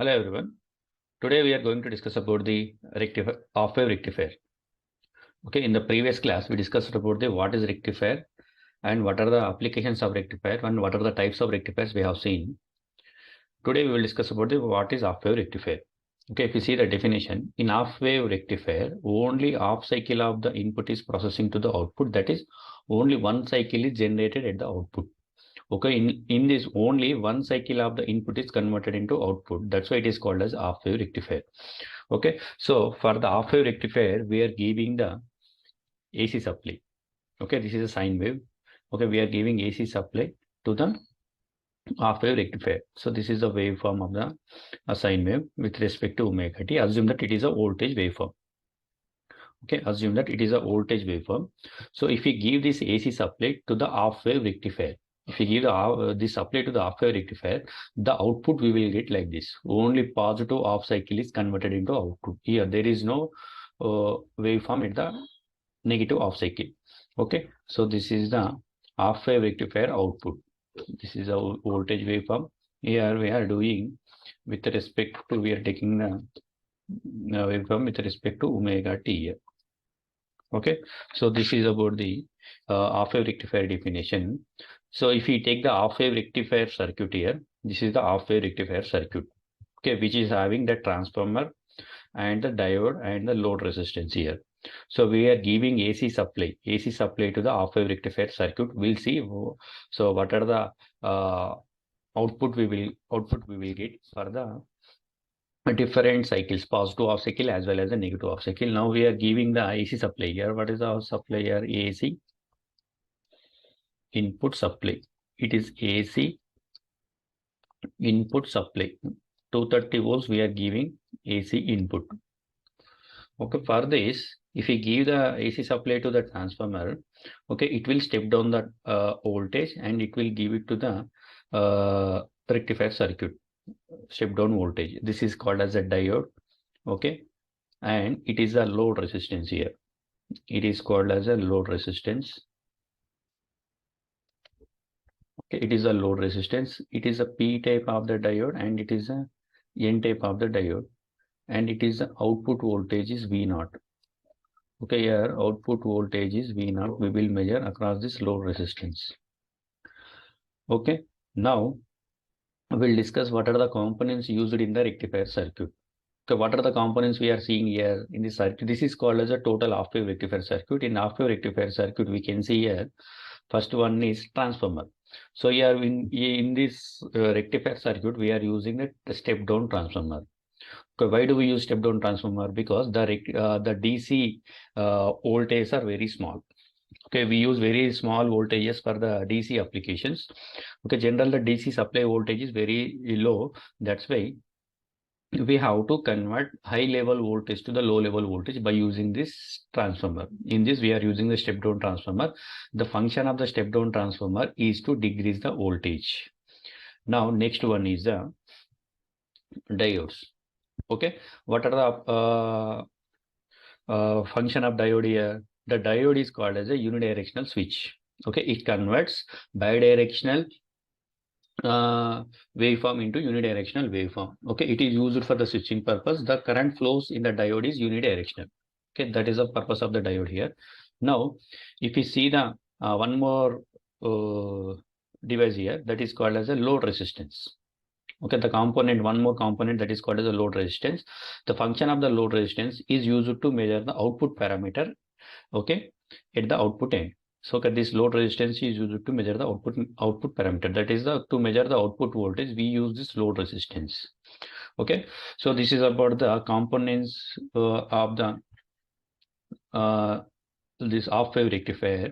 Hello everyone. Today we are going to discuss about the off-wave rectifier. Okay, in the previous class we discussed about the what is rectifier and what are the applications of rectifier and what are the types of rectifiers we have seen. Today we will discuss about the what is off-wave rectifier. Okay, if you see the definition, in off-wave rectifier, only half cycle of the input is processing to the output. That is, only one cycle is generated at the output. Okay, in this only one cycle of the input is converted into output. That's why it is called as half-wave rectifier. Okay, so for the half-wave rectifier, we are giving the AC supply. Okay, this is a sine wave. Okay, we are giving AC supply to the half-wave rectifier. So this is the waveform of the sine wave with respect to omega t. Assume that it is a voltage waveform. Okay, assume that it is a voltage waveform. So if we give this AC supply to the half-wave rectifier, if we give this supply to the half-wave rectifier, the output we will get like this. Only positive half cycle is converted into output. Here there is no waveform at the negative half cycle. Okay, so this is the half-wave rectifier output. This is a voltage waveform. Here we are doing with respect to, we are taking the waveform with respect to omega t here. Okay, so this is about the half-wave rectifier definition. So if we take the half-wave rectifier circuit here, this is the half-wave rectifier circuit, okay, which is having the transformer and the diode and the load resistance here. So we are giving AC supply to the half-wave rectifier circuit. We'll see. So what are the output we will get for the different cycles, positive half cycle as well as a negative half cycle. Now we are giving the AC supply here. What is the supply here? AC input supply. It is AC input supply. 230 volts we are giving AC input. Okay, for this, if we give the AC supply to the transformer, okay, it will step down the voltage and it will give it to the rectifier circuit. Step down voltage. This is called as a diode. Okay, and it is a load resistance here. It is called as a load resistance. Okay, it is a load resistance. It is a P type of the diode and it is a N type of the diode, and it is the output voltage is V0. Okay, here output voltage is V0. We will measure across this load resistance. Okay, now we'll discuss what are the components used in the rectifier circuit. So what are the components we are seeing here in this circuit? This is called as a total half-wave rectifier circuit. In half-wave rectifier circuit, we can see here, first one is transformer. So here in this rectifier circuit, we are using the step-down transformer. Okay, why do we use step-down transformer? Because the DC voltages are very small. Okay, we use very small voltages for the DC applications. Okay, generally the DC supply voltage is very low. That's why we have to convert high level voltage to the low level voltage by using this transformer. In this, we are using the step down transformer. The function of the step down transformer is to decrease the voltage. Now, next one is the diodes. Okay, what are the function of diode here? The diode is called as a unidirectional switch. Okay, it converts bidirectional waveform into unidirectional waveform. Okay, it is used for the switching purpose. The current flows in the diode is unidirectional. Okay, that is the purpose of the diode here. Now, if you see the one more device here, that is called as a load resistance. Okay, the component, one more component that is called as a load resistance. The function of the load resistance is used to measure the output parameter. Okay, at the output end. So this load resistance is used to measure the output parameter. That is to measure the output voltage. We use this load resistance. Okay, so this is about the components of the this half-wave rectifier.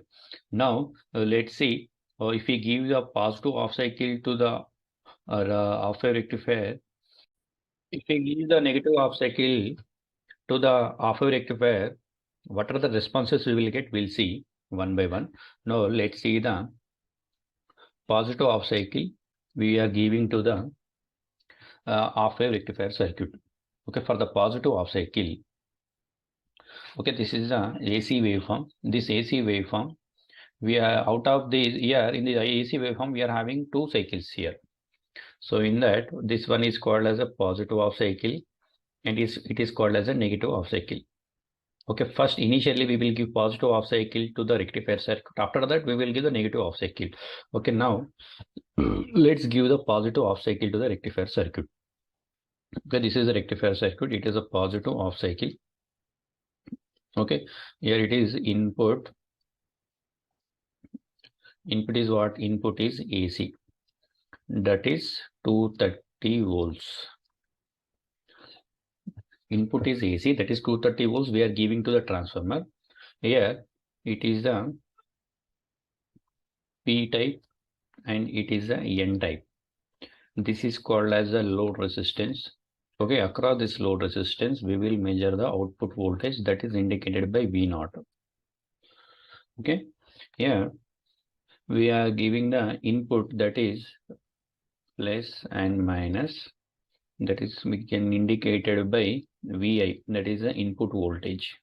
Now let's see if we give the positive half cycle to the half-wave rectifier. If we give the negative half cycle to the half-wave rectifier, what are the responses we will get? We'll see one by one. Now let's see the positive half cycle we are giving to the half-wave rectifier circuit. Okay, for the positive half cycle, okay, this is the AC waveform. This AC waveform, we are out of this here in the AC waveform, we are having two cycles here. So in that, this one is called as a positive off cycle, and it is called as a negative off cycle. Okay, first initially we will give positive off cycle to the rectifier circuit. After that, we will give the negative off cycle. Okay, now let's give the positive off cycle to the rectifier circuit. Okay, this is a rectifier circuit. It is a positive off cycle. Okay, here it is input. Input is what? Input is AC. That is 230 volts. Input is AC, that is 230 volts we are giving to the transformer. Here it is the P type and it is the N type. This is called as the load resistance. Okay, across this load resistance, we will measure the output voltage that is indicated by V0. Okay, here we are giving the input that is plus and minus, that is we can indicated by VI, that is the input voltage.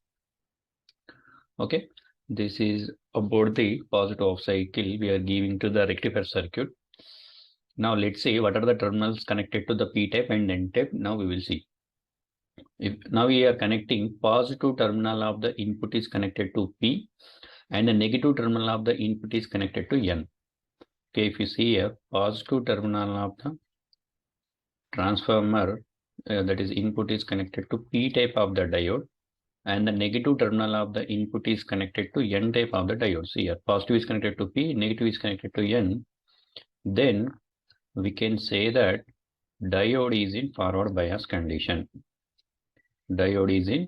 Okay, this is about the positive off cycle we are giving to the rectifier circuit. Now let's see what are the terminals connected to the P type and N type. Now we will see. Now we are connecting positive terminal of the input is connected to P and the negative terminal of the input is connected to N. Okay, if you see here, positive terminal of the transformer, that is input is connected to P type of the diode, and the negative terminal of the input is connected to N type of the diode. So here positive is connected to P, negative is connected to N. Then we can say that diode is in forward bias condition. Diode is in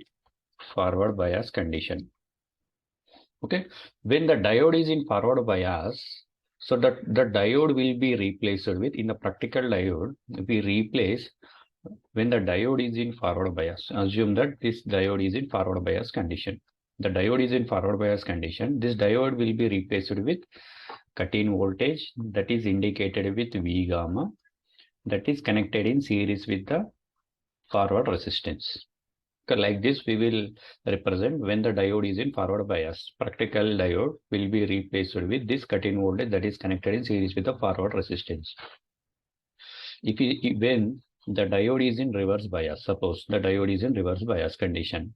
forward bias condition. Okay, when the diode is in forward bias, so that the diode will be replaced with, in the practical diode, we replace when the diode is in forward bias. Assume that this diode is in forward bias condition. The diode is in forward bias condition. This diode will be replaced with cut-in voltage that is indicated with V gamma, that is connected in series with the forward resistance. Like this, we will represent when the diode is in forward bias. Practical diode will be replaced with this cut-in voltage that is connected in series with the forward resistance. When the diode is in reverse bias, suppose the diode is in reverse bias condition.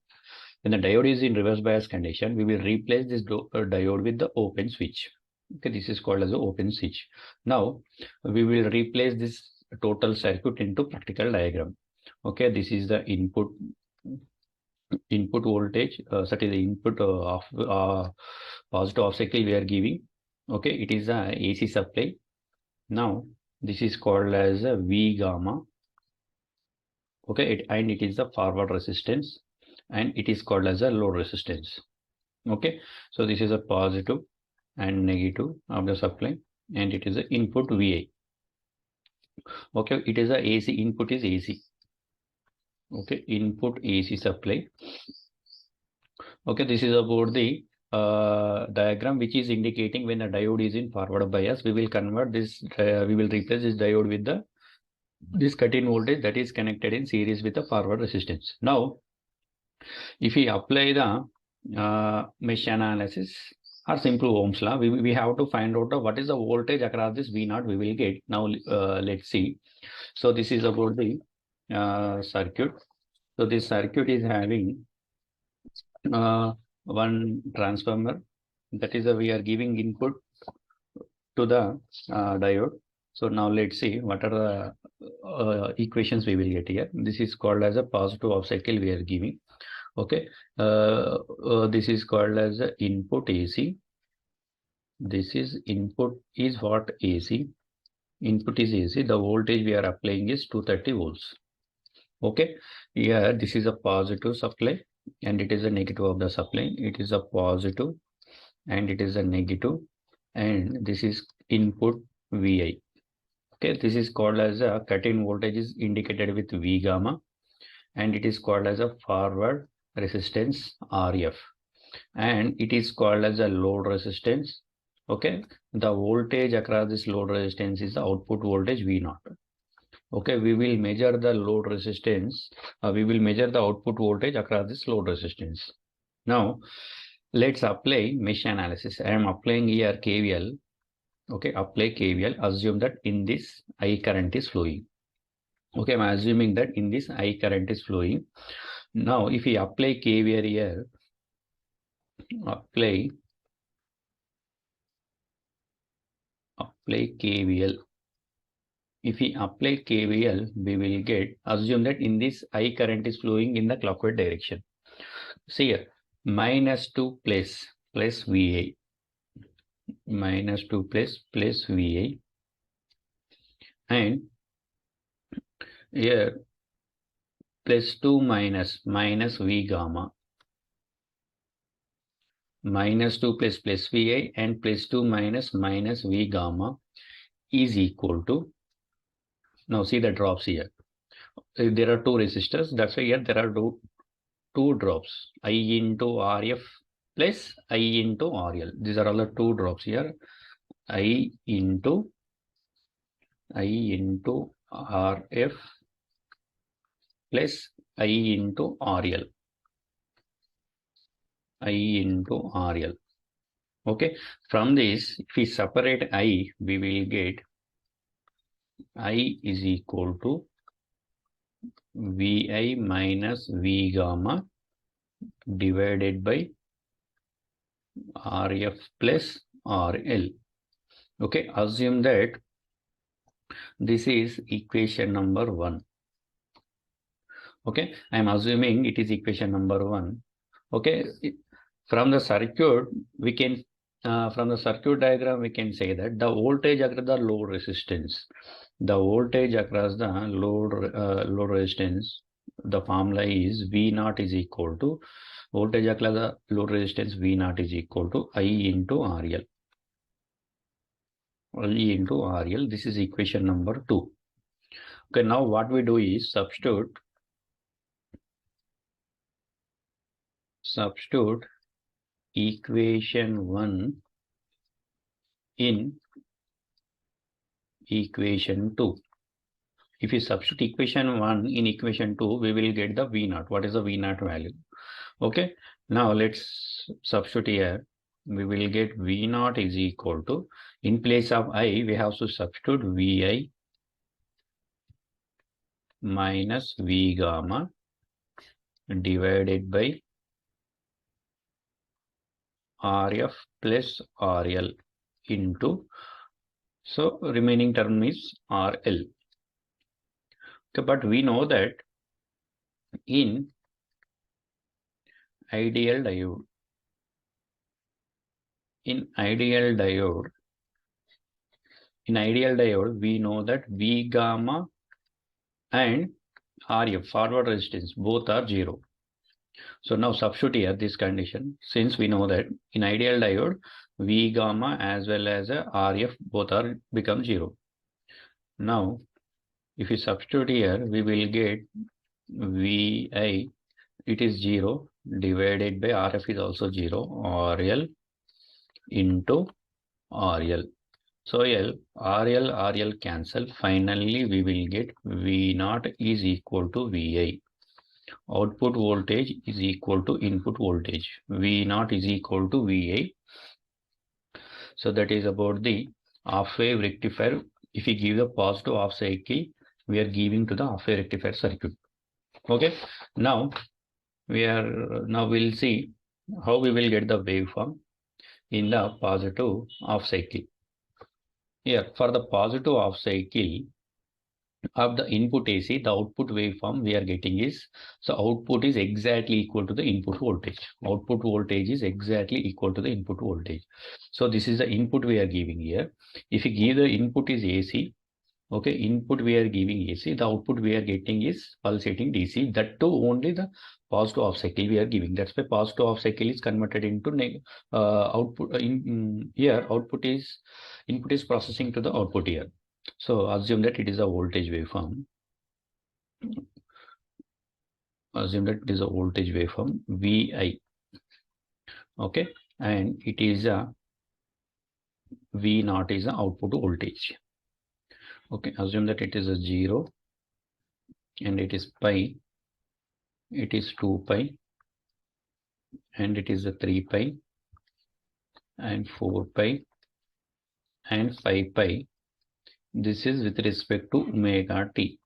When the diode is in reverse bias condition, we will replace this diode with the open switch. Okay, this is called as the open switch. Now we will replace this total circuit into practical diagram. Okay, this is the input voltage, that is the input of positive off cycle we are giving. Okay, it is a AC supply. Now this is called as a V gamma. Okay, and it is the forward resistance, and it is called as a load resistance. Okay, so this is a positive and negative of the supply, and it is the input VI. Okay, it is a AC, input is AC. Okay, input AC supply. Okay, this is about the diagram which is indicating when the diode is in forward bias. We will convert this, we will replace this diode with this cut-in voltage that is connected in series with the forward resistance. Now, if we apply the mesh analysis or simple Ohm's law, we have to find out what is the voltage across this V0 we will get. Now, let's see. So this is about the circuit. So this circuit is having one transformer, that is we are giving input to the diode. So now let's see what are the equations we will get here. This is called as a positive off cycle we are giving. Okay, this is called as the input AC. This is input is what? AC. Input is AC. The voltage we are applying is 230 volts. Okay, here this is a positive supply and it is a negative of the supply. It is a positive and it is a negative, and this is input VI. Okay, this is called as a cut-in voltage is indicated with V gamma, and it is called as a forward resistance RF, and it is called as a load resistance. Okay, the voltage across this load resistance is the output voltage V0. Okay, we will measure the load resistance. We will measure the output voltage across this load resistance. Now, let's apply mesh analysis. I am applying here KVL. Okay, apply KVL. Assume that in this I current is flowing. Okay, I'm assuming that in this I current is flowing. Now, if we apply KVL here, apply KVL. If we apply KVL, we will get, assume that in this I current is flowing in the clockwise direction. See here, -2 plus VA, -2 plus VA, and here +2 minus V gamma, -2 plus VA and +2 minus V gamma is equal to, now see the drops here. There are two resistors, that's why here there are two drops, I into RF plus I into RL. These are all the two drops here, I into RF plus I into RL. Okay, from this, if we separate I, we will get I is equal to VI minus V gamma divided by RF plus RL. Okay, assume that this is equation number 1. Okay, I am assuming it is equation number 1. Okay, from the circuit we can from the circuit diagram we can say that the voltage across the load resistance, load resistance, the formula is V0 is equal to voltage across the load resistance, V0 is equal to I into RL. This is equation number 2. Okay, now what we do is substitute equation 1 in equation 2. If you substitute equation 1 in equation 2, we will get the V0. What is the V0 value? Okay, now let's substitute here. We will get V0 is equal to, in place of I, we have to substitute VI minus V gamma divided by RF plus RL into, so remaining term is RL. Okay, but we know that in ideal diode, we know that V gamma and RF, forward resistance, both are 0. So now substitute here this condition, since we know that in ideal diode, V gamma as well as RF both are become 0. Now, if you substitute here, we will get VI, it is 0 divided by RF is also 0, RL into RL. So RL cancel. Finally, we will get V0 is equal to VI. Output voltage is equal to input voltage. V0 is equal to VI. So that is about the half-wave rectifier. If we give the positive half cycle, we are giving to the half-wave rectifier circuit. Okay. Now we'll see how we will get the waveform in the positive half cycle. Here, for the positive half cycle of the input AC, the output waveform we are getting is, so output is exactly equal to the input voltage. Output voltage is exactly equal to the input voltage. So this is the input we are giving here. If you give the input is AC, okay, input we are giving AC, the output we are getting is pulsating DC. That too only the positive half cycle we are giving. That's why positive half cycle is converted into output. Here output is, input is processing to the output here. So assume that it is a voltage waveform. VI. Okay, and it is a V0 is the output voltage. Okay, assume that it is a 0 and it is pi, it is 2 pi, and it is a 3 pi and 4 pi and 5 pi. This is with respect to omega t.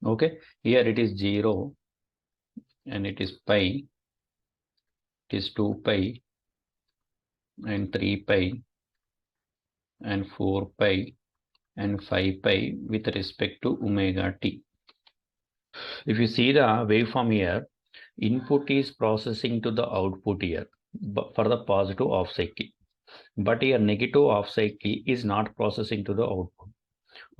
Okay, here it is 0 and it is pi, it is 2 pi and 3 pi and 4 pi and 5 pi with respect to omega t. If you see the waveform here, input is processing to the output here for the positive off cycle, but here negative off cycle is not processing to the output.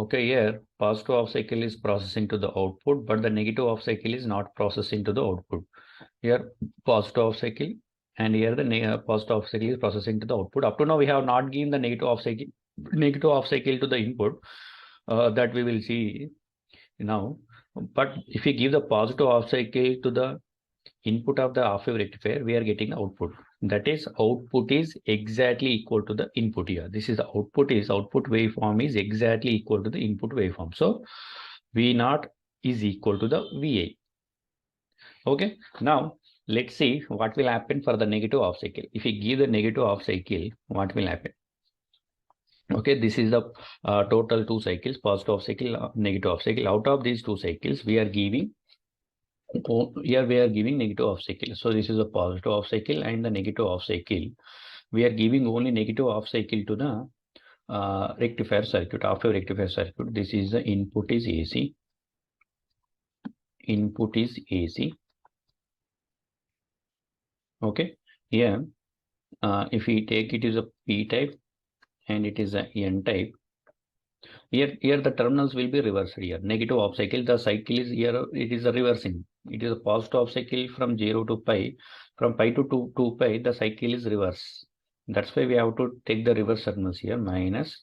Okay, here positive off cycle is processing to the output, but the negative off cycle is not processing to the output. Here positive off cycle, and here the positive off cycle is processing to the output. Up to now we have not given the negative off cycle to the input, that we will see now. But if we give the positive off cycle to the input of the half-wave rectifier, we are getting the output. That is, output is exactly equal to the input here. This is the output waveform is exactly equal to the input waveform. So V0 is equal to the VA. Okay, now let's see what will happen for the negative off cycle. If we give the negative off cycle, what will happen? Okay, this is the total 2 cycles, positive off cycle, negative off cycle. Out of these 2 cycles, we are giving negative off cycle. So this is a positive off cycle and the negative off cycle. We are giving only negative off cycle to the rectifier circuit, half-wave rectifier circuit. This is the input is AC. Input is AC. Okay, here if we take it is a P type and it is a N type. Here the terminals will be reversed here. Negative off cycle, the cycle is here, it is a reversing. It is a positive off cycle from 0 to pi. From pi to 2 pi, the cycle is reverse. That's why we have to take the reverse terminals here, minus,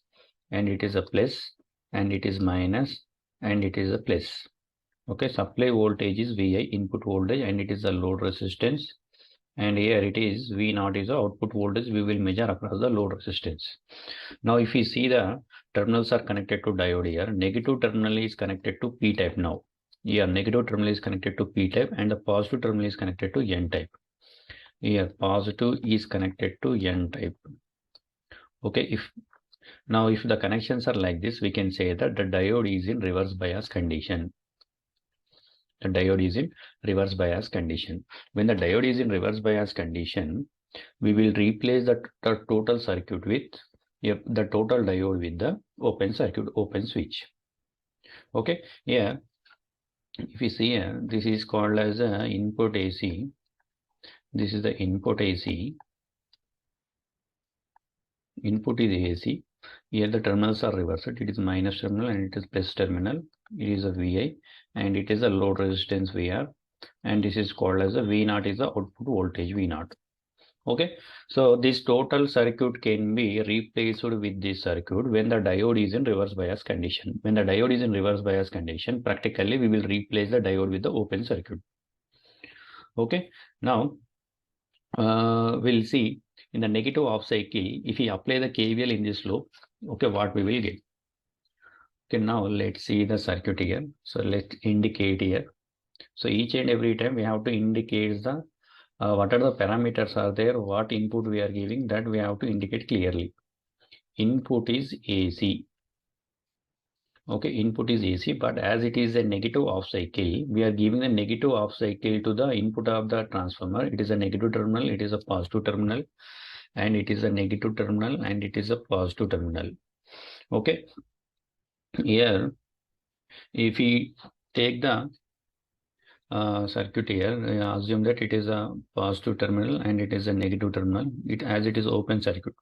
and it is a plus, and it is minus, and it is a plus. Okay, supply voltage is VI, input voltage, and it is a load resistance. And here it is V0 is the output voltage we will measure across the load resistance. Now if you see the terminals are connected to diode here, negative terminal is connected to P type now. Here negative terminal is connected to P type and the positive terminal is connected to N type. Here positive is connected to N type. Okay, if the connections are like this, we can say that the diode is in reverse bias condition. The diode is in reverse bias condition. When the diode is in reverse bias condition, we will replace the total circuit with the total diode with the open circuit, open switch. Okay, here if you see here, this is called as a input AC. This is the input AC. Input is AC. Here the terminals are reversed. It is minus terminal and it is plus terminal. It is a VI and it is a load resistance VR, and this is called as a V0 is the output voltage V0. Okay, so this total circuit can be replaced with this circuit when the diode is in reverse bias condition. When the diode is in reverse bias condition, practically we will replace the diode with the open circuit. Okay, now we'll see in the negative off cycle, if we apply the KVL in this loop, okay, what we will get. Okay, now let's see the circuit here. So let's indicate here. So each and every time we have to indicate the what are the parameters are there, what input we are giving, that we have to indicate clearly. Input is AC. Okay, input is AC, but as it is a negative off cycle, we are giving a negative off cycle to the input of the transformer. It is a negative terminal, it is a positive terminal, and it is a negative terminal, and it is a positive terminal. Okay, here if we take the circuit here, assume that it is a positive terminal and it is a negative terminal, as it is open circuit.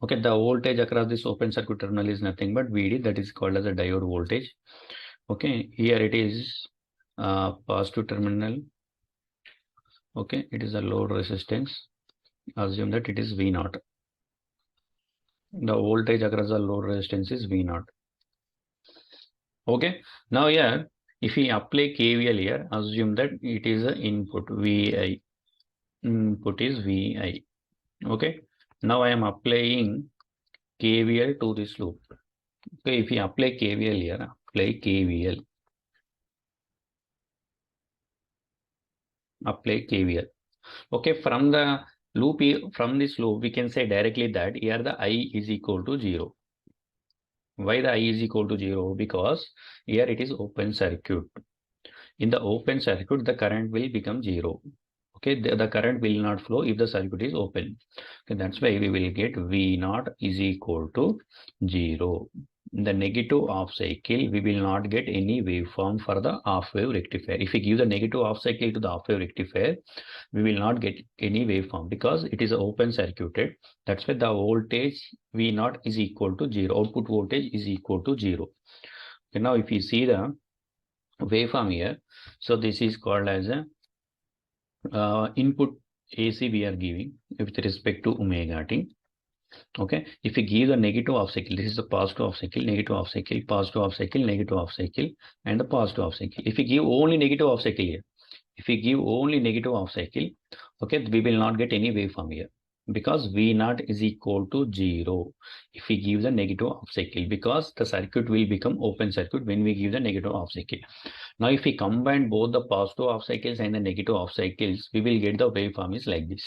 Okay, the voltage across this open circuit terminal is nothing but VD, that is called as a diode voltage. Okay, here it is positive terminal. Okay, it is a load resistance. Assume that it is V0. The voltage across the load resistance is V0. Okay, now here if we apply KVL here, assume that it is an input VI. Input is VI. Okay, now I am applying KVL to this loop. Okay, if we apply KVL here, apply KVL. Apply KVL. Okay, from the loop from this loop we can say directly that here the I is equal to 0. Why the I is equal to 0? Because here it is open circuit. In the open circuit, the current will become 0. Okay, the current will not flow if the circuit is open. Okay, that's why we will get V naught is equal to 0. In the negative half cycle, we will not get any waveform for the half wave rectifier. If we give the negative half cycle to the half wave rectifier, we will not get any waveform because it is open circuited. That's why the voltage V naught is equal to 0. Output voltage is equal to 0. Okay, now if you see the waveform here, so this is called as a input AC we are giving with respect to omega t. Okay, if we give the negative half cycle, this is the positive half cycle, negative half cycle, positive half cycle, negative half cycle, and the positive half cycle. If we give only negative half cycle here, if we give only negative half cycle, okay, we will not get any waveform here because V naught is equal to 0 if we give the negative half cycle, because the circuit will become open circuit when we give the negative half cycle. Now if we combine both the positive half cycles and the negative half cycles, we will get the waveform is like this.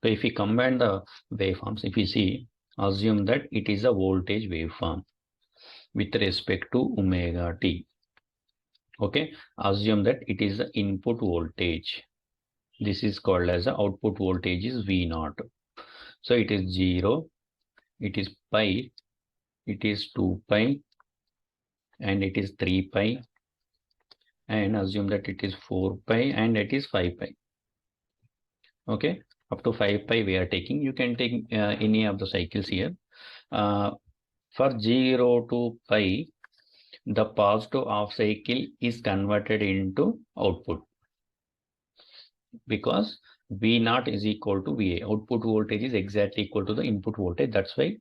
So if we combine the waveforms, if we see, assume that it is a voltage waveform with respect to omega t. Okay, assume that it is the input voltage. This is called as the output voltage is V naught. So it is 0, it is pi, it is 2 pi, and it is 3 pi, and assume that it is 4 pi and it is 5 pi. Okay, up to 5 pi we are taking. You can take any of the cycles here. For 0 to pi, the positive half cycle is converted into output because V naught is equal to VA. Output voltage is exactly equal to the input voltage. That's why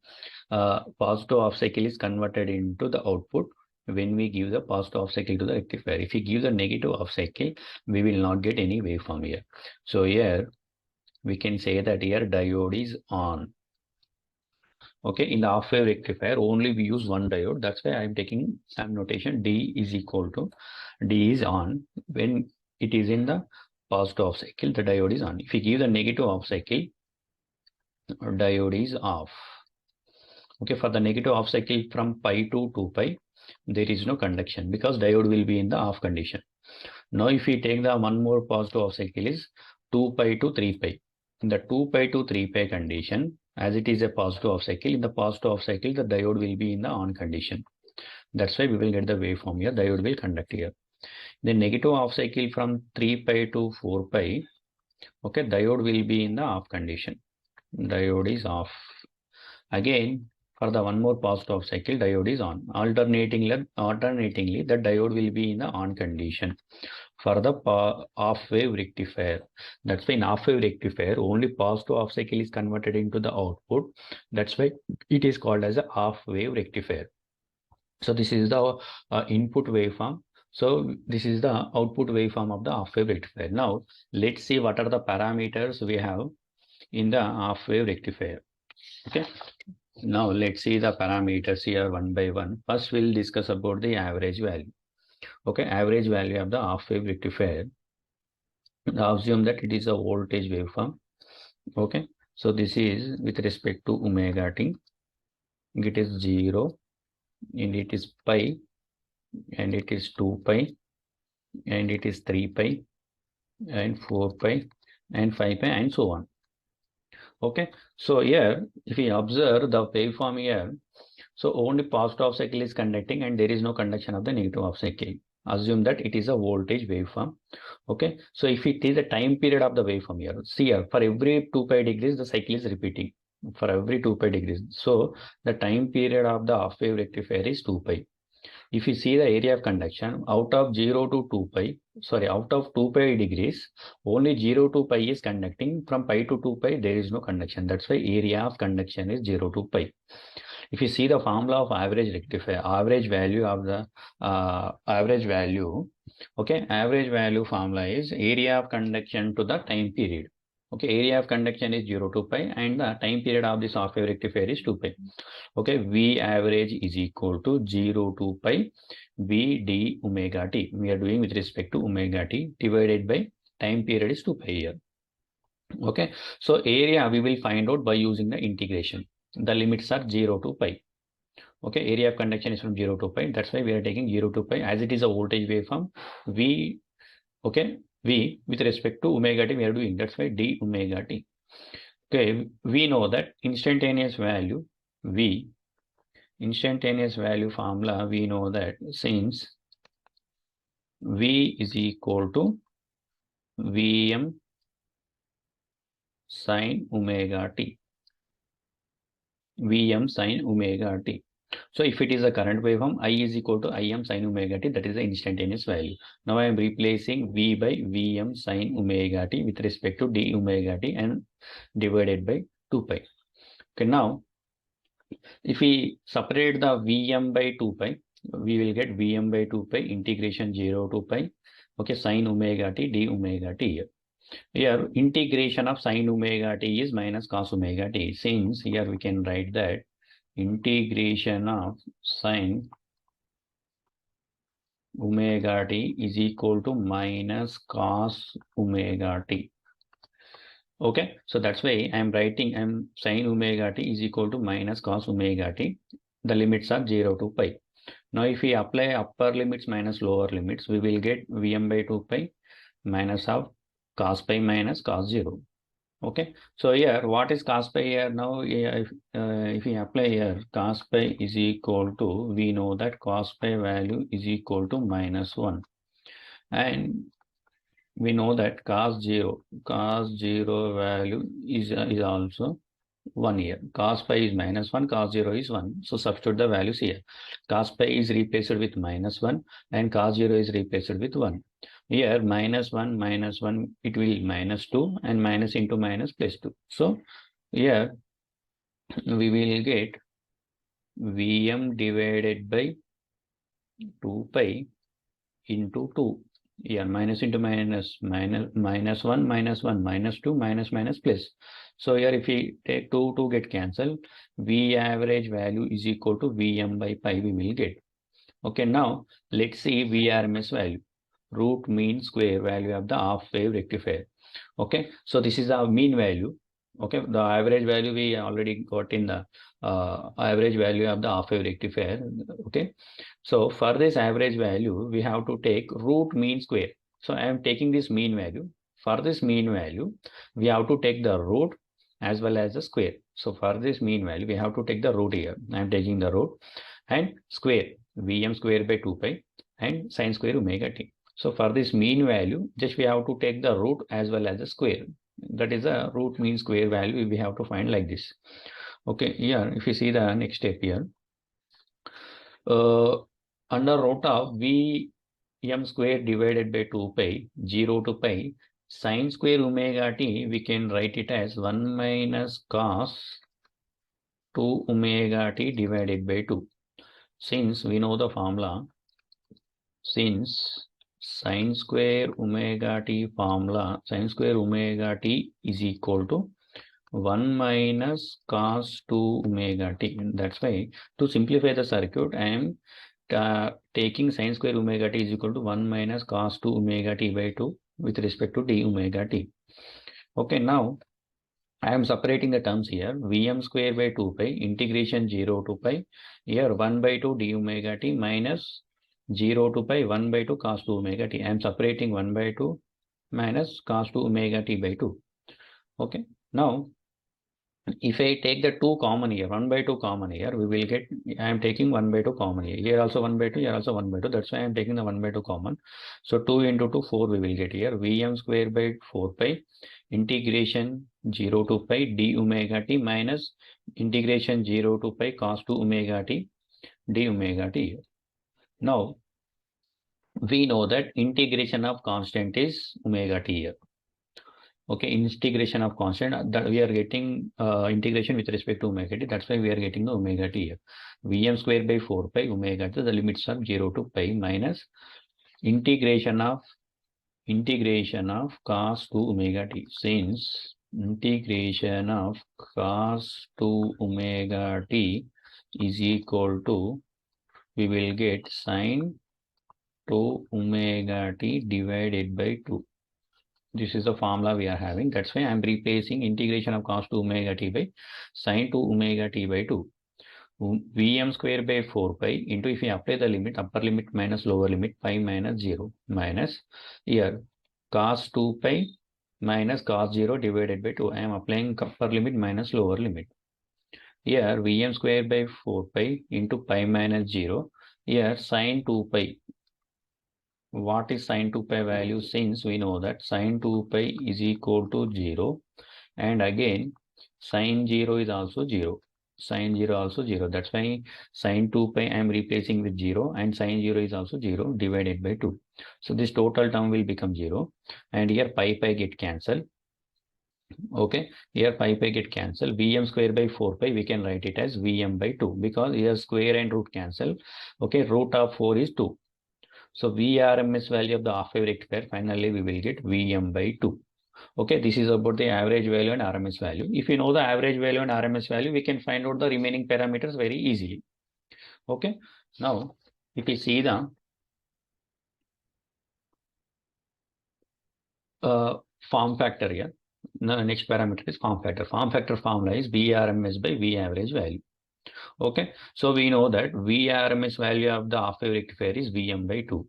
positive half cycle is converted into the output when we give the positive half cycle to the rectifier. If we give the negative half cycle, we will not get any waveform here. So here we can say that here diode is on. Okay, in the half wave rectifier only we use one diode. That's why I'm taking some notation D is equal to D is on. When it is in the positive half cycle, the diode is on. If we give the negative half cycle, diode is off. Okay, for the negative half cycle from pi to 2 pi, there is no conduction because diode will be in the off condition. Now if we take the one more positive half cycle is 2 pi to 3 pi. In the 2 pi to 3 pi condition, as it is a positive half cycle, in the positive half cycle, the diode will be in the on condition. That's why we will get the waveform here. Diode will conduct here. The negative half cycle from 3 pi to 4 pi, okay, diode will be in the off condition. Diode is off. Again, for the one more positive cycle, diode is on. Alternatingly, the diode will be in the on condition for the half wave rectifier. That's why in half wave rectifier, only positive half cycle is converted into the output. That's why it is called as a half wave rectifier. So this is the input waveform. So this is the output waveform of the half wave rectifier. Now let's see what are the parameters we have in the half wave rectifier. Okay. Now let's see the parameters here one by one. First we'll discuss about the average value. Okay, average value of the half wave rectifier. Now assume that it is a voltage waveform. Okay, so this is with respect to omega t. It is 0 and it is pi and it is 2 pi and it is 3 pi and 4 pi and 5 pi and so on. Okay, so here if we observe the waveform here, so only positive half cycle is conducting and there is no conduction of the negative half cycle. Assume that it is a voltage waveform. Okay, so if it is the time period of the waveform here, see here, for every 2 pi degrees the cycle is repeating for every 2 pi degrees. So the time period of the half wave rectifier is 2 pi. If you see the area of conduction out of 0 to 2 pi, sorry, out of 2 pi degrees, only 0 to pi is conducting. From pi to 2 pi, there is no conduction. That's why area of conduction is 0 to pi. If you see the formula of average rectifier, average value of the average value, okay, average value formula is area of conduction to the time period. Okay, area of conduction is 0 to pi and the time period of this half wave rectifier is 2 pi. Okay, V average is equal to 0 to pi V d omega t. We are doing with respect to omega t divided by time period is 2 pi here. Okay, so area we will find out by using the integration. The limits are 0 to pi. Okay, area of conduction is from 0 to pi. That's why we are taking 0 to pi. As it is a voltage waveform, V, okay, V with respect to omega t we are doing. That's why d omega t. Okay, we know that instantaneous value V, instantaneous value formula, we know that since V is equal to Vm sin omega t. Vm sin omega t. So if it is a current waveform, I is equal to Im sin omega t, that is the instantaneous value. Now I am replacing V by Vm sin omega t with respect to d omega t and divided by 2 pi. Okay, now if we separate the Vm by 2 pi, we will get Vm by 2 pi integration 0 to pi. Okay, sin omega t d omega t. Here integration of sin omega t is minus cos omega t. Since here we can write that integration of sin omega t is equal to minus cos omega t. Okay, so that's why I'm writing sin omega t is equal to minus cos omega t. The limits are 0 to pi. Now if we apply upper limits minus lower limits, we will get Vm by 2 pi minus of cos pi minus cos 0. Okay, so here what is cos pi here? Now if we apply here cos pi is equal to, we know that cos pi value is equal to minus 1, and we know that cos 0 value is also 1 here. Cos pi is minus 1, cos 0 is 1. So substitute the values here. Cos pi is replaced with minus 1 and cos 0 is replaced with 1. Here minus 1, it will minus 2 and minus into minus plus 2. So here we will get Vm divided by 2 pi into 2. Here minus into minus, minus 1, minus 1, minus 2, minus plus. So here if we take 2 to get cancelled, V average value is equal to Vm by pi we will get. Okay, now let's see VRMS value, root mean square value of the half wave rectifier. Okay, so this is our mean value. Okay, the average value we already got in the average value of the half wave rectifier. Okay, so for this average value, we have to take root mean square. So I am taking this mean value. For this mean value, we have to take the root as well as the square. So for this mean value, we have to take the root here. I am taking the root and square Vm square by 2 pi and sin square omega t. So for this mean value, just we have to take the root as well as the square. That is a root mean square value we have to find like this. Okay, here if you see the next step here, under root of Vm square divided by 2 pi, 0 to pi, sin square omega t, we can write it as 1 minus cos 2 omega t divided by 2. Since we know the formula, since sin square omega t formula, sin square omega t is equal to 1 minus cos 2 omega t. That's why to simplify the circuit, I am taking sin square omega t is equal to 1 minus cos 2 omega t by 2 with respect to d omega t. Okay, now I am separating the terms here. Vm square by 2 pi integration 0 to pi. Here 1 by 2 d omega t minus 0 to pi 1 by 2 cos 2 omega t. I am separating 1 by 2 minus cos 2 omega t by 2. Okay. Now if I take the 2 common here, 1 by 2 common here, we will get, I am taking 1 by 2 common here. Here also 1 by 2, here also 1 by 2. That's why I am taking the 1 by 2 common. So 2 into 2, 4 we will get here. Vm square by 4 pi integration 0 to pi d omega t minus integration 0 to pi cos 2 omega t d omega t. Now we know that integration of constant is omega t here. Okay, integration of constant, that we are getting integration with respect to omega t. That's why we are getting the omega t here. Vm square by 4 pi omega t, the limits are 0 to pi minus integration of cos 2 omega t. Since integration of cos 2 omega t is equal to, we will get sin 2 omega t divided by 2. This is the formula we are having. That's why I'm replacing integration of cos 2 omega t by sin 2 omega t by 2. Vm square by 4 pi into, if we apply the limit, upper limit minus lower limit, pi minus 0 minus here cos 2 pi minus cos 0 divided by 2. I am applying upper limit minus lower limit. Here Vm square by 4 pi into pi minus 0. Here sin 2 pi. What is sin 2 pi value? Since we know that sin 2 pi is equal to 0, and again sin 0 is also 0. Sin 0 also 0. That's why sin 2 pi I am replacing with 0, and sin 0 is also 0 divided by 2. So this total term will become 0, and here pi get cancelled. Okay, here pi get cancelled. Vm square by 4 pi we can write it as Vm by 2, because here square and root cancel. Okay, root of 4 is 2. So VRMS value of the half wave rectifier, finally we will get Vm by 2. Okay, this is about the average value and RMS value. If you know the average value and RMS value, we can find out the remaining parameters very easily. Okay, now if you see the form factor here, the next parameter is form factor. Form factor formula is VRMS by V average value. Okay, so we know that VRMS value of the half wave rectifier is Vm by 2,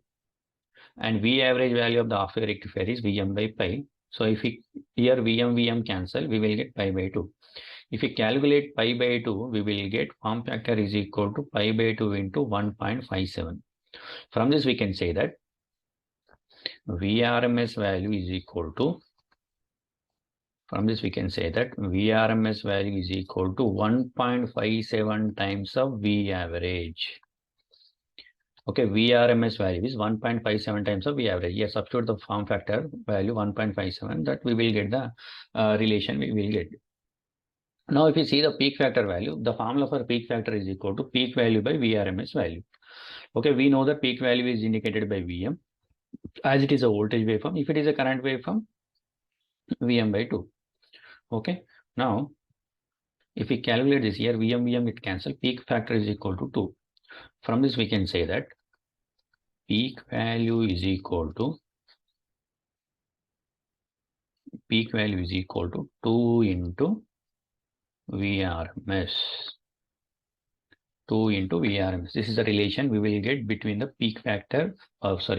and V average value of the half wave rectifier is Vm by pi. So if we here Vm cancel, we will get pi by 2. If we calculate pi by 2, we will get form factor is equal to pi by 2 into 1.57. From this we can say that VRMS value is equal to, from this we can say that VRMS value is equal to 1.57 times of V average. Okay, VRMS value is 1.57 times of V average. Yes, substitute the form factor value 1.57, that we will get the relation we will get. Now, if you see the peak factor value, the formula for peak factor is equal to peak value by VRMS value. Okay, we know that peak value is indicated by Vm, as it is a voltage waveform. If it is a current waveform, Vm by 2. Okay, now if we calculate this here, Vm it cancel, peak factor is equal to 2. From this we can say that peak value is equal to 2 into VRMS. 2 into VRMS. This is the relation we will get between the peak factor,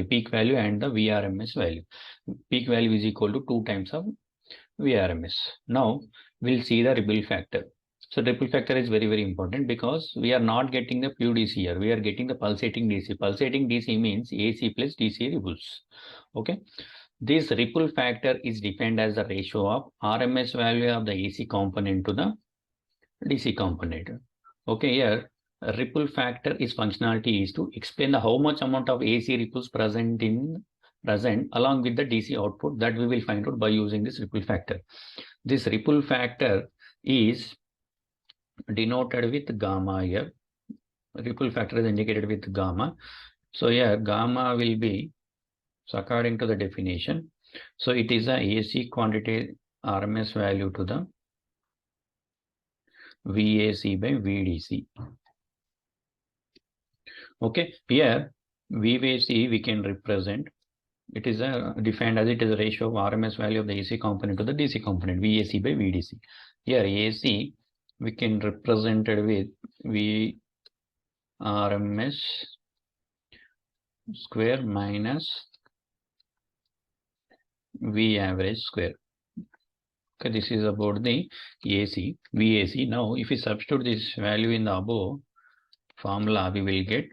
peak value and the VRMS value. Peak value is equal to 2 times of VRMS. Now we'll see the ripple factor. So ripple factor is very, very important, because we are not getting the pure DC here. We are getting the pulsating DC. Pulsating DC means AC plus DC ripples. Okay. This ripple factor is defined as the ratio of RMS value of the AC component to the DC component. Okay, here ripple factor is functionality is to explain the how much amount of AC ripples present along with the DC output, that we will find out by using this ripple factor. This ripple factor is denoted with gamma here. Ripple factor is indicated with gamma. So here gamma will be, so according to the definition, so it is a AC quantity RMS value to the VAC by VDC. Okay, here VAC we can represent, it is defined as it is a ratio of RMS value of the AC component to the DC component, VAC by VDC. Here AC we can represent it with VRMS square minus V average square. Okay, this is about the AC, VAC. Now, if we substitute this value in the above formula, we will get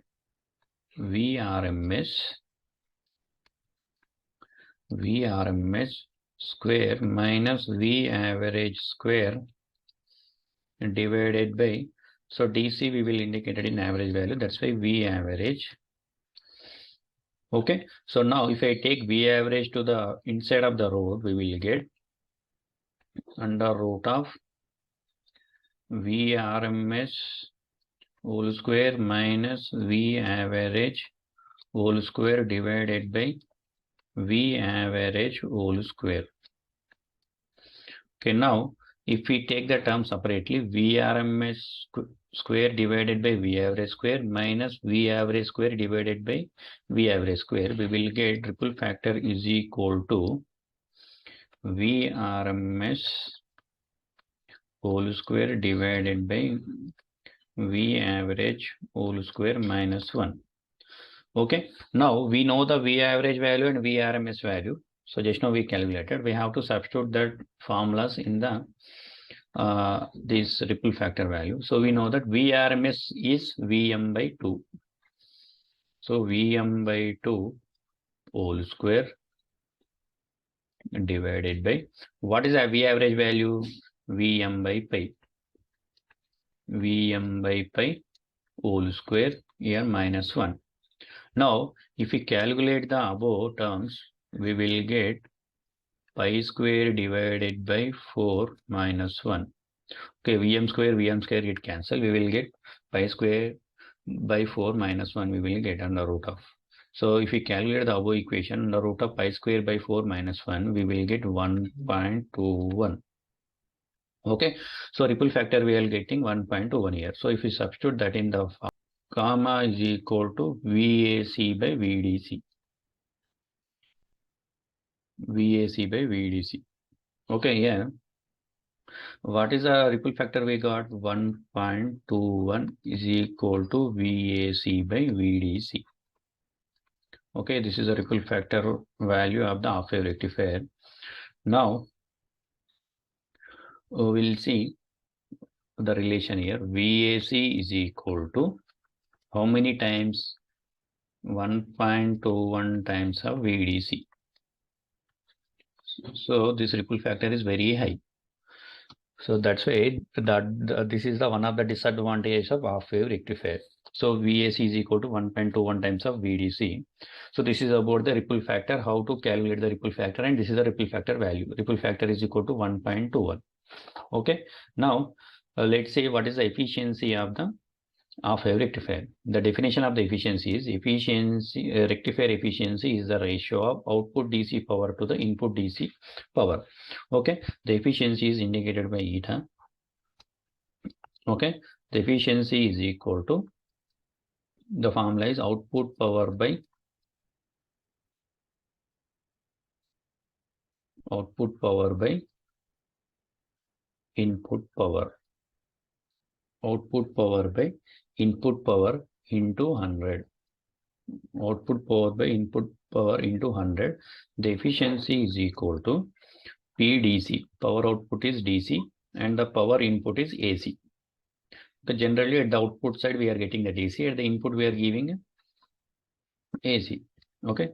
VRMS square minus V average square divided by, so DC we will indicate it in average value, that's why V average. Okay, so now if I take V average to the inside of the road, we will get under root of VRMS whole square minus V average whole square divided by V average whole square. Okay, now if we take the term separately, VRMS square divided by V average square minus V average square divided by V average square, we will get ripple factor is equal to VRMS whole square divided by V average whole square minus 1. Okay, now we know the V average value and VRMS value. So just now we calculated. We have to substitute that formulas in the this ripple factor value. So we know that VRMS is Vm by 2. So Vm by 2 whole square divided by, what is a V average value? Vm by pi. Vm by pi whole square here minus 1. Now, if we calculate the above terms, we will get pi square divided by 4 minus 1. Okay, Vm square get cancelled. We will get pi square by 4 minus 1. We will get under root of. So if we calculate the above equation, under root of pi square by 4 minus 1, we will get 1.21. Okay, so ripple factor we are getting 1.21 here. So if we substitute that in the gamma is equal to VAC by VDC. VAC by VDC. Okay, yeah. What is the ripple factor we got? 1.21 is equal to VAC by VDC. Okay, this is a ripple factor value of the half-wave rectifier. Now, we'll see the relation here. VAC is equal to how many times? 1.21 times of VDC. So this ripple factor is very high. So that's why this is the one of the disadvantages of half-wave rectifier. So VAC is equal to 1.21 times of VDC. So this is about the ripple factor, how to calculate the ripple factor, and this is the ripple factor value. Ripple factor is equal to 1.21. Okay. Now let's say what is the efficiency of the half-wave rectifier. The definition of the efficiency is rectifier efficiency is the ratio of output DC power to the input DC power. Okay, the efficiency is indicated by eta. Okay, the efficiency is equal to, the formula is output power by input power. Output power by input power into 100. Output power by input power into 100. The efficiency is equal to PDC. Power output is DC and the power input is AC. So generally at the output side we are getting the DC, at the input we are giving AC. Okay,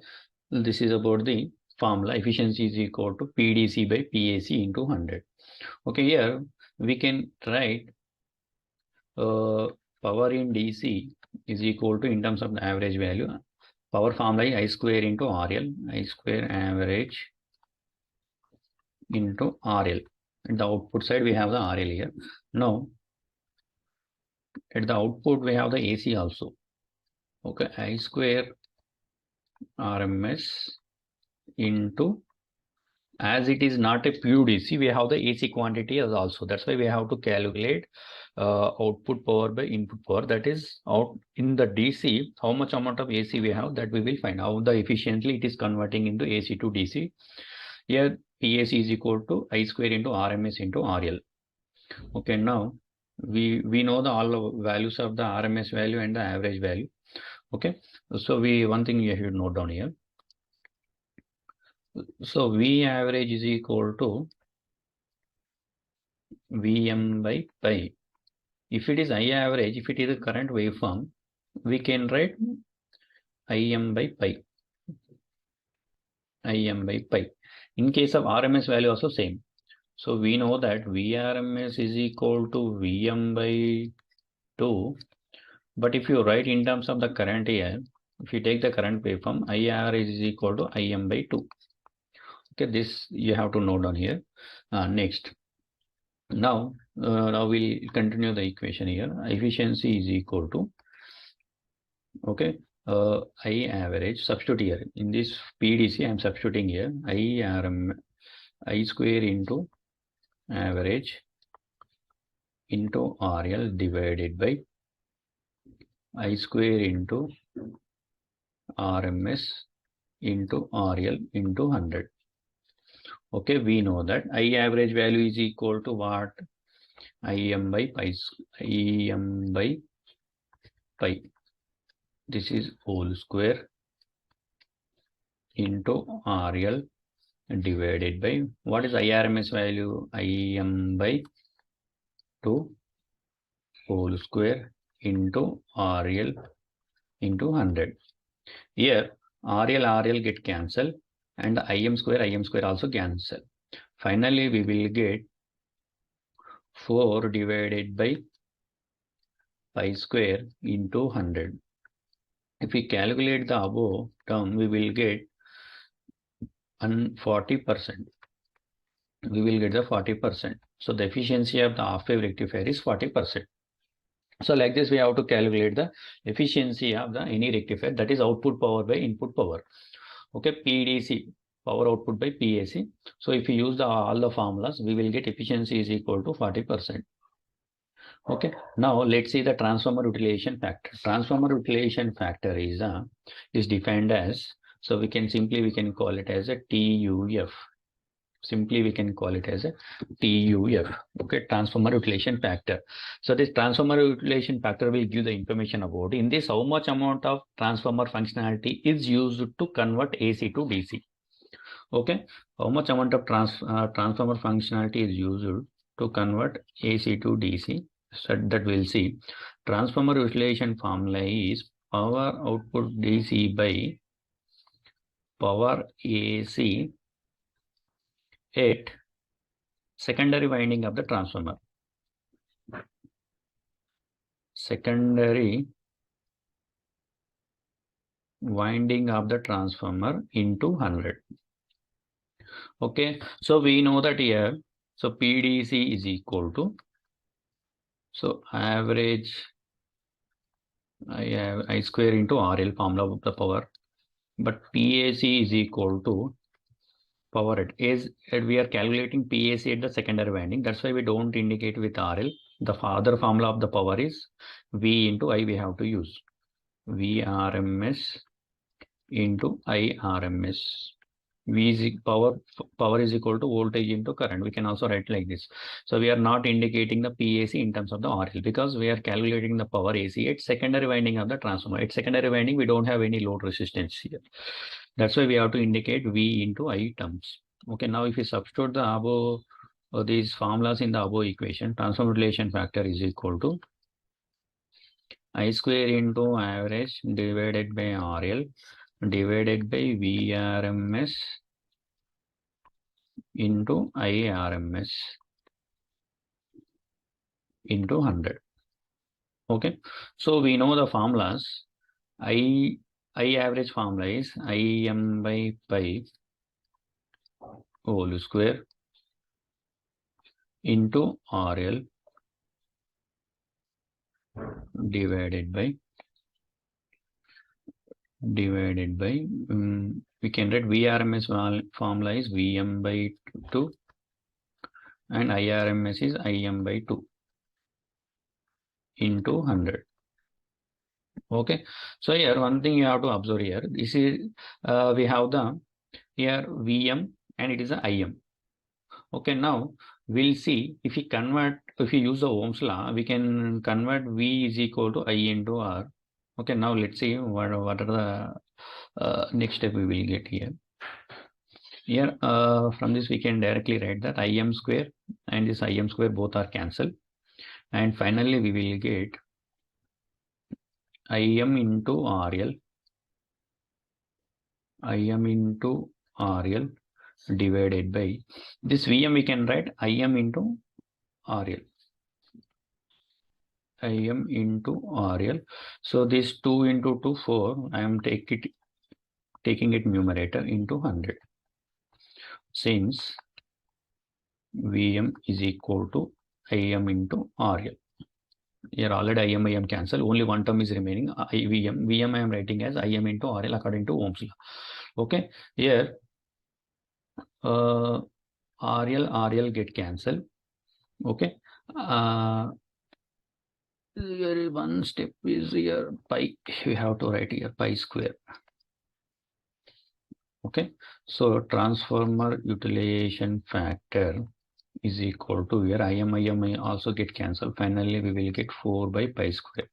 this is about the formula. Efficiency is equal to PDC by PAC into 100. Okay, here we can write power in DC is equal to, in terms of the average value, power formula is I square into RL, I square average into RL. At the output side we have the RL here. Now at the output we have the AC also. Okay, I square RMS into, as it is not a pure DC, we have the AC quantity as also. That's why we have to calculate output power by input power. That is, out in the DC, how much amount of AC we have, that we will find how the efficiently it is converting into AC to DC. Here PAC is equal to I square into RMS into RL. Okay, now we know the all values of the RMS value and the average value. Okay, so one thing you should note down here. So V average is equal to Vm by pi. If it is I average, if it is a current waveform, we can write Im by pi. Im by pi. In case of RMS value also same. So we know that VRMS is equal to Vm by 2. But if you write in terms of the current here, if you take the current waveform, IR is equal to Im by 2. Okay, this you have to note down here. Next, now we'll continue the equation here. Efficiency is equal to, okay, I average, substitute here in this PDC. I am substituting here I square into average into RL divided by I square into RMS into RL into 100. Okay, we know that I average value is equal to what? IM by pi. IM by pi. This is whole square into RL divided by what is IRMS value? IM by 2 whole square into RL into 100. Here RL get cancel and IM square also cancel. Finally, we will get 4 divided by pi square into 100. If we calculate the above term, we will get 40%. We will get the 40%. So the efficiency of the half wave rectifier is 40%. So like this, we have to calculate the efficiency of the any rectifier, that is output power by input power. Okay, PDC, power output by PAC. So if we use all the formulas, we will get efficiency is equal to 40%. Okay, now let's see the transformer utilization factor. Transformer utilization factor is defined as, so we can call it as a TUF. Simply we can call it as a TUF. Okay, transformer utilization factor. So this transformer utilization factor will give the information about in this how much amount of transformer functionality is used to convert AC to DC. Okay, how much amount of transformer functionality is used to convert AC to DC. So that we'll see. Transformer utilization formula is power output DC by power AC at secondary winding of the transformer. Secondary winding of the transformer into 100. Okay, so we know that here, so PDC is equal to, so average I square into RL formula of the power, but PAC is equal to power at is we are calculating PAC at the secondary winding. That's why we don't indicate with RL. The other formula of the power is V into I. We have to use VRMS into IRMS. V is power is equal to voltage into current. We can also write like this. So we are not indicating the PAC in terms of the RL because we are calculating the power AC at secondary winding of the transformer. At secondary winding, we don't have any load resistance here. That's why we have to indicate V into I terms. Okay, now if we substitute the above these formulas in the above equation, transformer utilization factor is equal to I square into average divided by RL divided by VRMS into IRMS into 100. Okay, so we know the formulas. I average formula is IM by pi whole square into RL divided by we can write VRMS formula is VM by 2 and IRMS is IM by 2 into 100. Okay, so here one thing you have to observe here, this is we have the here VM and it is a IM. Okay, now we'll see if we use the Ohm's law, we can convert V is equal to I into R. Okay, now let's see what are the next step we will get here. Here from this we can directly write that IM square and this IM square both are cancelled, and finally we will get IM into RL divided by this VM we can write IM into RL. So this 2 into 2 4, I am taking it numerator into 100, since VM is equal to IM into RL. Here already IM cancel, only one term is remaining, VM I am writing as IM into RL according to Ohm's law. Okay, here RL get cancelled. Okay, here one step is here pi, we have to write here pi square Okay, so transformer utilization factor is equal to, here IM also get cancelled. Finally, we will get 4 by pi square.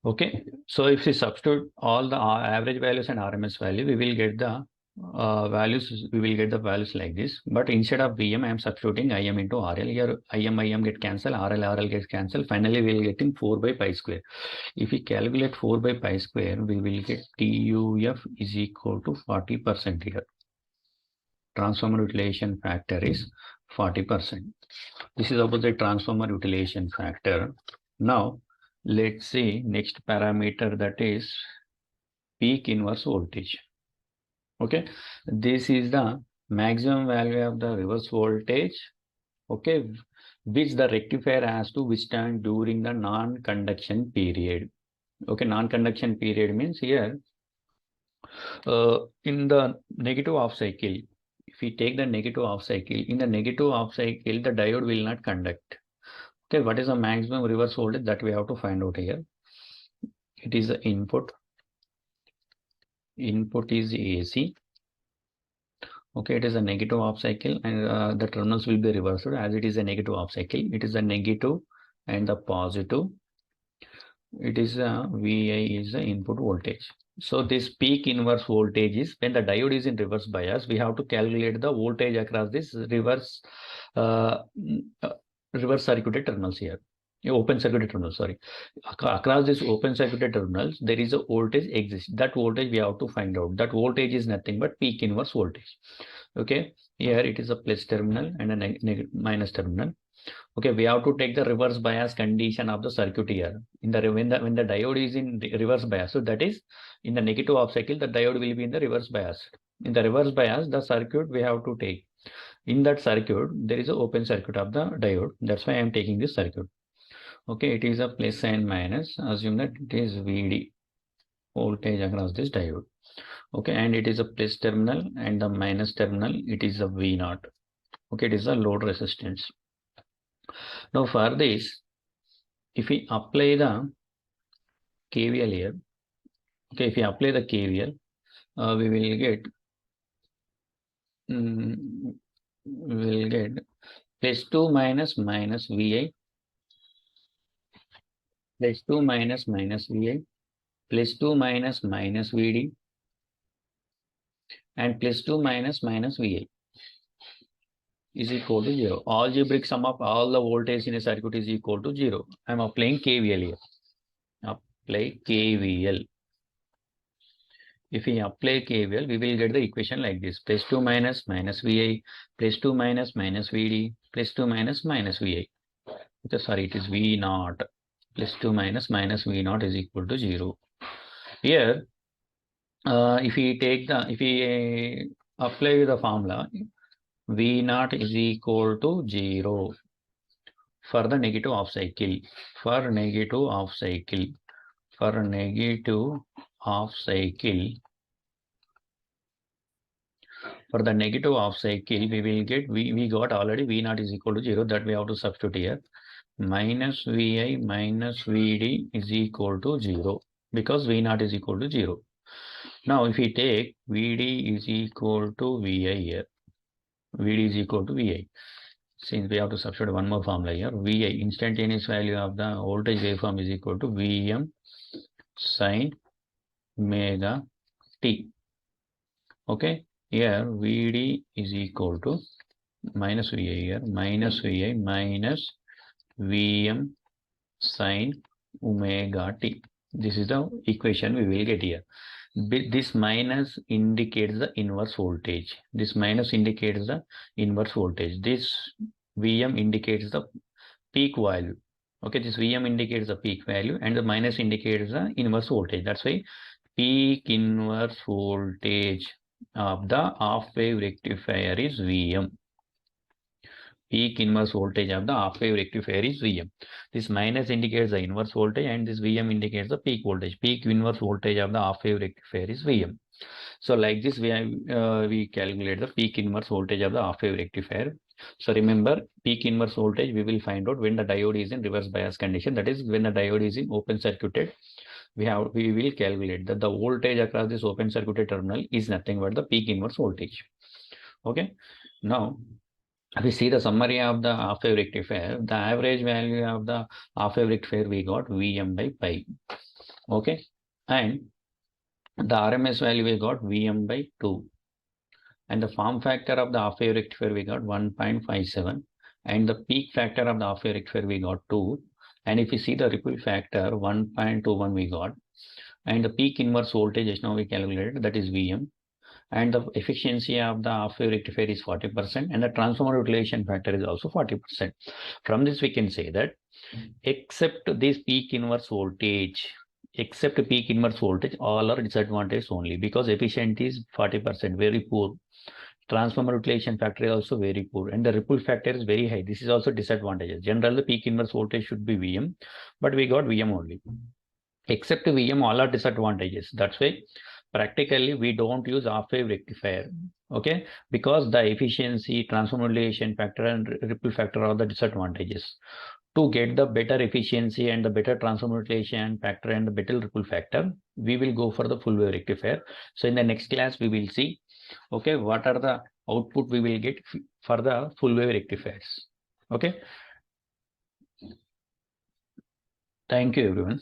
Okay, so if we substitute all the average values and RMS value, we will get the values. We will get the values like this. But instead of VM, I am substituting IM into RL. Here IM get cancelled, RL gets cancelled. Finally, we will get in 4 by pi square. If we calculate 4 by pi square, we will get TUF is equal to 40% here. Transformer utilization factor is 40%. This is about the transformer utilization factor. Now, let's see next parameter, that is peak inverse voltage. Okay, this is the maximum value of the reverse voltage, okay, which the rectifier has to withstand during the non-conduction period. Okay, non-conduction period means here in the negative half cycle, if we take the negative half cycle, in the negative half cycle, the diode will not conduct. Okay, what is the maximum reverse voltage that we have to find out here? It is the input. Input is AC. Okay, it is a negative half cycle, and the terminals will be reversed as it is a negative half cycle. It is a negative and the positive. It is VI is the input voltage. So this peak inverse voltage is when the diode is in reverse bias. We have to calculate the voltage across this reverse circuited terminals here. Open circuited terminals, sorry. Across this open circuited terminals, there is a voltage exists. That voltage we have to find out. That voltage is nothing but peak inverse voltage. Okay, here it is a plus terminal and a minus terminal. Okay, we have to take the reverse bias condition of the circuit here. In the when the diode is in reverse bias, so that is in the negative half cycle, the diode will be in the reverse bias. In the reverse bias, the circuit we have to take. In that circuit, there is an open circuit of the diode. That's why I am taking this circuit. Okay, it is a plus and minus. Assume that it is VD voltage across this diode. Okay, and it is a plus terminal and the minus terminal, it is a V0. Okay, it is a load resistance. Now for this, if we apply the KVL here, okay, if we apply the KVL, we will get plus 2 minus VI, plus 2 minus VI, plus 2 minus VD, and plus 2 minus VI is equal to 0. Algebraic sum of all the voltage in a circuit is equal to 0. I am applying KVL here. Apply KVL. If we apply KVL, we will get the equation like this: plus 2 minus VI, plus 2 minus VD, plus 2 minus VI. Sorry, it is V0. Plus 2 minus V0 is equal to 0. Here, if we apply the formula, V0 is equal to 0 for the negative half cycle. For negative half cycle, for the negative half cycle, we will get we got already V0 is equal to 0. That we have to substitute here. Minus VI minus VD is equal to 0 because V0 is equal to 0. Now, if we take VD is equal to VI here, VD is equal to VI. Since we have to substitute one more formula here, VI, instantaneous value of the voltage waveform, is equal to Vm sin omega t. Okay, here VD is equal to minus VI here, minus VI minus Vm sin omega t. This is the equation we will get here. This minus indicates the inverse voltage. This minus indicates the inverse voltage. This Vm indicates the peak value. Okay, this Vm indicates the peak value and the minus indicates the inverse voltage. That's why peak inverse voltage of the half wave rectifier is Vm. Peak inverse voltage of the half wave rectifier is Vm. This minus indicates the inverse voltage and this Vm indicates the peak voltage. Peak inverse voltage of the half wave rectifier is Vm. So like this, we calculate the peak inverse voltage of the half wave rectifier. So remember, peak inverse voltage we will find out when the diode is in reverse bias condition. That is when the diode is in open circuited we will calculate that the voltage across this open circuited terminal is nothing but the peak inverse voltage. Okay. Now, if we see the summary of the half wave rectifier, the average value of the half wave rectifier we got Vm by pi. Okay. And the RMS value we got Vm by 2. And the form factor of the half wave rectifier we got 1.57. And the peak factor of the half wave rectifier we got 2. And if you see the ripple factor 1.21 we got. And the peak inverse voltage is now we calculated, that is Vm. And the efficiency of the half wave rectifier is 40%, and the transformer utilization factor is also 40%. From this we can say that except this peak inverse voltage, all are disadvantages only, because efficiency is 40%, very poor. Transformer utilization factor is also very poor, and the ripple factor is very high. This is also disadvantages. Generally, the peak inverse voltage should be Vm, but we got Vm only. Except Vm, all are disadvantages. That's why practically we don't use half wave rectifier. Okay, because the efficiency, transformer utilization factor, and ripple factor are the disadvantages. To get the better efficiency and the better transformer utilization factor and the better ripple factor, we will go for the full wave rectifier. So in the next class we will see, okay, what are the output we will get for the full wave rectifiers. Okay, thank you everyone.